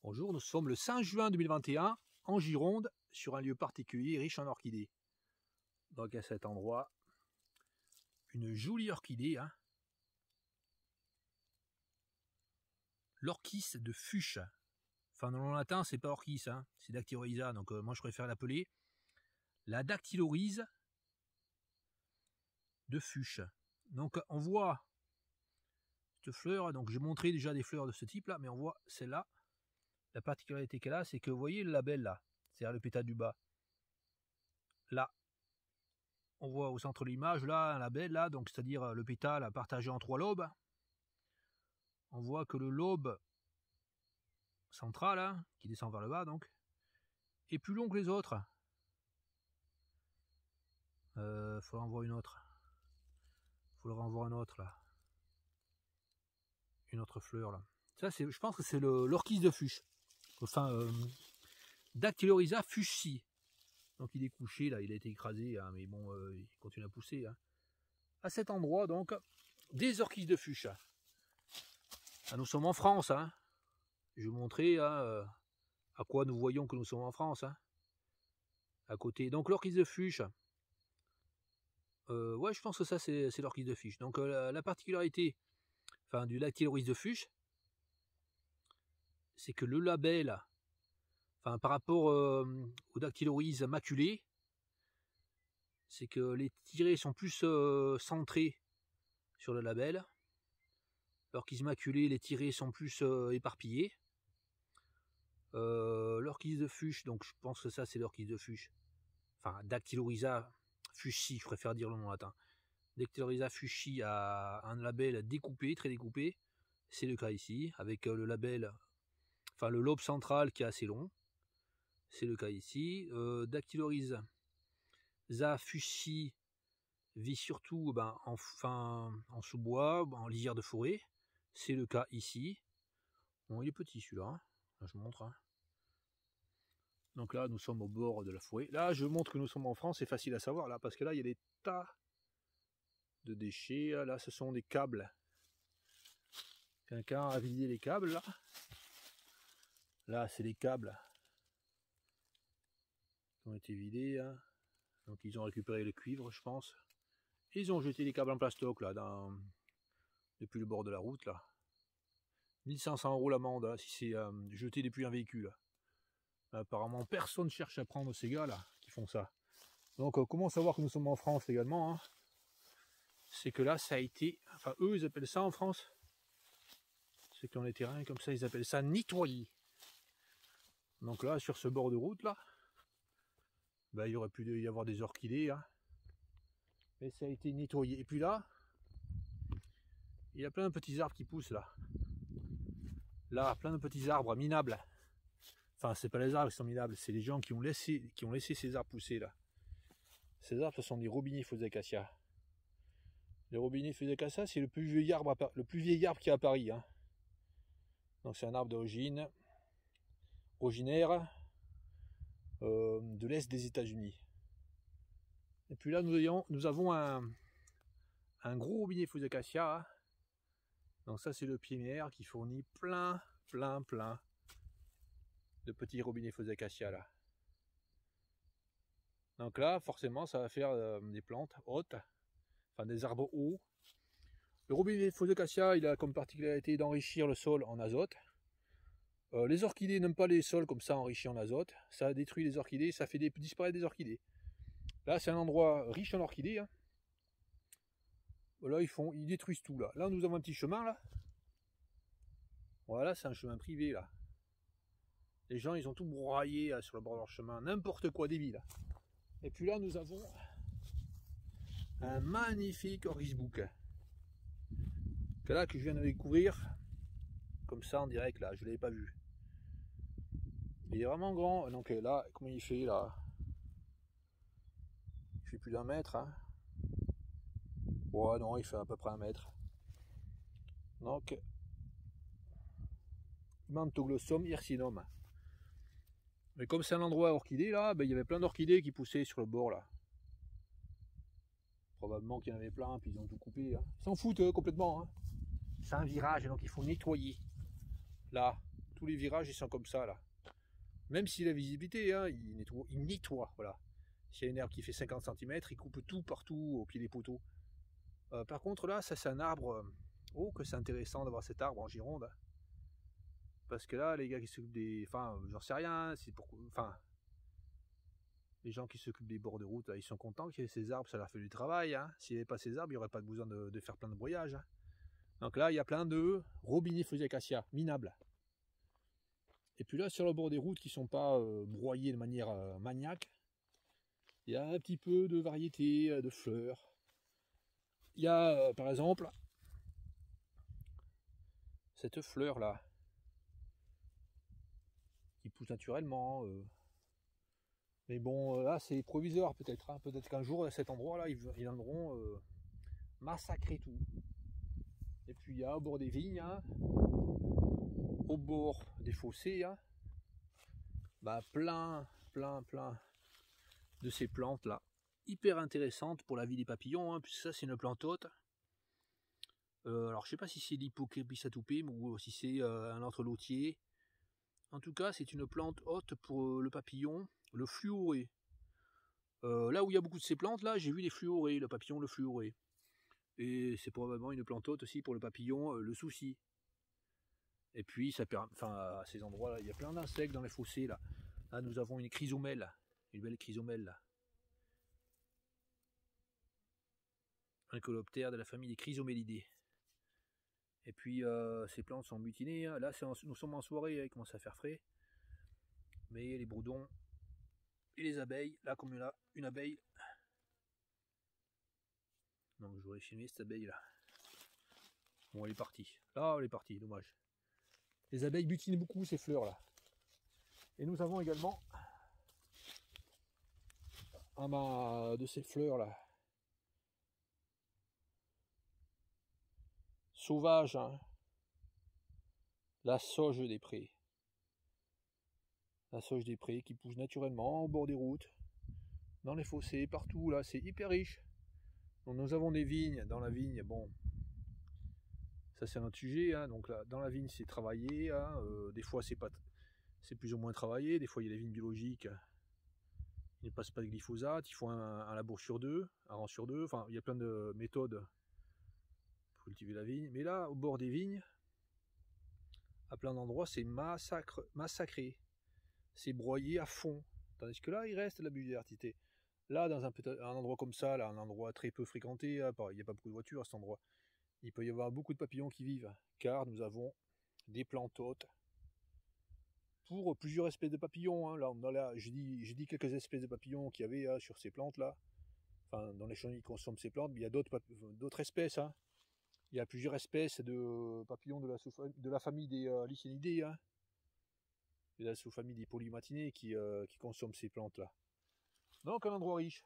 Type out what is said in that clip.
Bonjour, nous sommes le 5 juin 2021 en Gironde, sur un lieu particulier riche en orchidées. Donc à cet endroit, une jolie orchidée, hein. L'orchis de Fuchs. Enfin, dans le latin, c'est pas orchis, hein, c'est Dactyloryza, donc moi je préfère l'appeler la Dactyloryse de Fuchs. Donc on voit cette fleur, donc j'ai montré déjà des fleurs de ce type là, mais on voit celle-là. La particularité qu'elle a, c'est que vous voyez le label là, c'est-à-dire le pétale du bas. Là, on voit au centre de l'image là un label là, donc c'est-à-dire le pétale partagé en 3 lobes. On voit que le lobe central, hein, qui descend vers le bas donc, est plus long que les autres. Faudra en voir une autre. Faudra en voir une autre là. Une autre fleur là. Ça, je pense que c'est l'orchis de Fuchs. Enfin, Dactyloryza fuchsi. Donc il est couché là, il a été écrasé, hein, mais bon, il continue à pousser. Hein. À cet endroit donc, des orchis de Fuchs. Ah, nous sommes en France, hein. Je vais vous montrer hein, à quoi nous voyons que nous sommes en France. Hein. À côté. Donc l'orchis de Fuchs. Ouais, je pense que ça c'est l'orchis de Fuchs. Donc la particularité, enfin du Dactyloryse de Fuchs, c'est que le label, enfin par rapport au Dactyloryse maculé, c'est que les tirés sont plus centrés sur le label. L'orchis maculé, les tirés sont plus éparpillés. L'orchis de Fuchs, donc je pense que ça c'est l'orchis de Fuchs. Enfin, Dactyloryza fuchsi, je préfère dire le nom latin. Dactyloryza fuchsi a un label découpé, très découpé. C'est le cas ici, avec le label, enfin le lobe central qui est assez long. C'est le cas ici. Dactyloryza fuchsi vit surtout en sous-bois, en lisière de forêt. C'est le cas ici. Bon, il est petit celui-là. Hein. Là, je montre. Hein. Donc là, nous sommes au bord de la forêt. Là, je montre que nous sommes en France. C'est facile à savoir là, parce que là, il y a des tas de déchets. Là, ce sont des câbles. Quelqu'un a vidé les câbles là. Là, c'est les câbles qui ont été vidés. Hein. Donc, ils ont récupéré le cuivre, je pense. Ils ont jeté les câbles en plastoc là, depuis le bord de la route là. 1500 € l'amende hein, si c'est jeté depuis un véhicule. Apparemment, personne ne cherche à prendre ces gars là qui font ça. Donc, comment savoir que nous sommes en France également hein. C'est que là, ça a été. Enfin, eux, ils appellent ça en France. Ceux qui ont les terrains comme ça, ils appellent ça nettoyer. Donc là, sur ce bord de route là, ben, il aurait pu y avoir des orchidées. Hein. Mais ça a été nettoyé. Et puis là, il y a plein de petits arbres qui poussent là. Là, plein de petits arbres minables. Enfin, c'est pas les arbres qui sont minables, c'est les gens qui ont laissé ces arbres pousser là. Ces arbres, ce sont des robinifos acacia. Les robinifos acacia, c'est le plus vieil arbre qu'il y a à Paris. Hein. Donc c'est un arbre d'origine originaire de l'Est des États-Unis. Et puis là, nous avons un gros robinet faux acacia. Hein. Donc ça, c'est le pied-mère qui fournit plein de petits robinets faux acacia là. Donc là, forcément, ça va faire des plantes hautes, enfin des arbres hauts. Le robinet faux acacia, il a comme particularité d'enrichir le sol en azote. Les orchidées n'aiment pas les sols comme ça enrichis en azote. Ça détruit les orchidées, ça fait disparaître des orchidées. Là, c'est un endroit riche en orchidées. Hein. Là, ils détruisent tout là. Là, nous avons un petit chemin là. Voilà, c'est un chemin privé là. Les gens, ils ont tout broyé là, sur le bord de leur chemin, n'importe quoi débile. Et puis là, nous avons un magnifique orchis-bouc. Là que je viens de découvrir, comme ça en direct là, je ne l'avais pas vu. Il est vraiment grand. Donc là, comment il fait là? Il fait plus d'1 mètre. Hein. Ouais, non, il fait à peu près 1 mètre. Donc, Imantoglossum hircinum. Mais comme c'est un endroit orchidée là, ben, il y avait plein d'orchidées qui poussaient sur le bord là. Probablement qu'il y en avait plein, puis ils ont tout coupé. Hein. Ils s'en foutent complètement. Hein. C'est un virage, donc il faut nettoyer. Là, Tous les virages, ils sont comme ça, là. Même si la visibilité, hein, il nettoie, voilà. S'il y a une herbe qui fait 50 cm, il coupe tout partout au pied des poteaux. Par contre, là, ça, c'est un arbre... oh, que c'est intéressant d'avoir cet arbre en Gironde. Parce que là, les gars qui s'occupent des... Enfin, j'en sais rien, c'est pour... Enfin... Les gens qui s'occupent des bords de route, là, ils sont contents qu'il y ait ces arbres, ça leur fait du travail. Hein. S'il n'y avait pas ces arbres, il n'y aurait pas besoin de faire plein de broyage. Hein. Donc là, il y a plein de robinets feuilles acacia, minables. Et puis là, sur le bord des routes qui ne sont pas broyés de manière maniaque, il y a un petit peu de variété de fleurs. Il y a, par exemple, cette fleur-là, qui pousse naturellement. Mais bon, là, c'est provisoire peut-être. Hein. Peut-être qu'un jour, à cet endroit-là, ils viendront massacrer tout. Et puis, il y a au bord des vignes, hein, au bord des fossés, hein, bah, plein de ces plantes-là. Hyper intéressantes pour la vie des papillons, hein, puisque ça, c'est une plante haute. Alors, je ne sais pas si c'est l'Hippocrépis atupum ou si c'est un autre lotier. En tout cas, c'est une plante haute pour le papillon, le fluoré. Là où il y a beaucoup de ces plantes, là, j'ai vu les fluorés, le papillon, le fluoré. Et c'est probablement une plante haute aussi pour le papillon, le souci. Et puis, ça permet, enfin, à ces endroits-là, il y a plein d'insectes dans les fossés, là. Là, nous avons une chrysomèle, une belle chrysomèle, là. Un coloptère de la famille des chrysomélidés. Et puis, ces plantes sont mutinées. Hein. Là, nous sommes en soirée, hein, il commence à faire frais. Mais les bourdons et les abeilles, là, comme là, une abeille. Donc, je voudrais filmer cette abeille-là. Bon, elle est partie. Là, elle est partie, dommage. Les abeilles butinent beaucoup ces fleurs-là. Et nous avons également un mât de ces fleurs-là. Sauvage, hein. La sauge des prés. La sauge des prés qui pousse naturellement au bord des routes, dans les fossés, partout, là, c'est hyper riche. Donc nous avons des vignes, dans la vigne, bon, ça c'est un autre sujet, hein. Donc là, dans la vigne c'est travaillé, hein. Des fois c'est plus ou moins travaillé, des fois il y a des vignes biologiques, ils ne passent pas de glyphosate, il faut un labour sur deux, un rang sur deux, enfin il y a plein de méthodes pour cultiver la vigne, mais là au bord des vignes, à plein d'endroits c'est massacré, c'est broyé à fond, tandis que là il reste la biodiversité. Là, dans un endroit comme ça, là, un endroit très peu fréquenté, hein, il n'y a pas beaucoup de voitures à cet endroit, il peut y avoir beaucoup de papillons qui vivent, car nous avons des plantes hautes pour plusieurs espèces de papillons. Hein. Là, j'ai dit quelques espèces de papillons qu'il y avait hein, sur ces plantes-là. Enfin, dans les chenilles qui consomment ces plantes, mais il y a d'autres espèces. Hein. Il y a plusieurs espèces de papillons de la famille des Lichenidés, hein, de la sous-famille des polymatinés qui consomment ces plantes-là. Donc un endroit riche.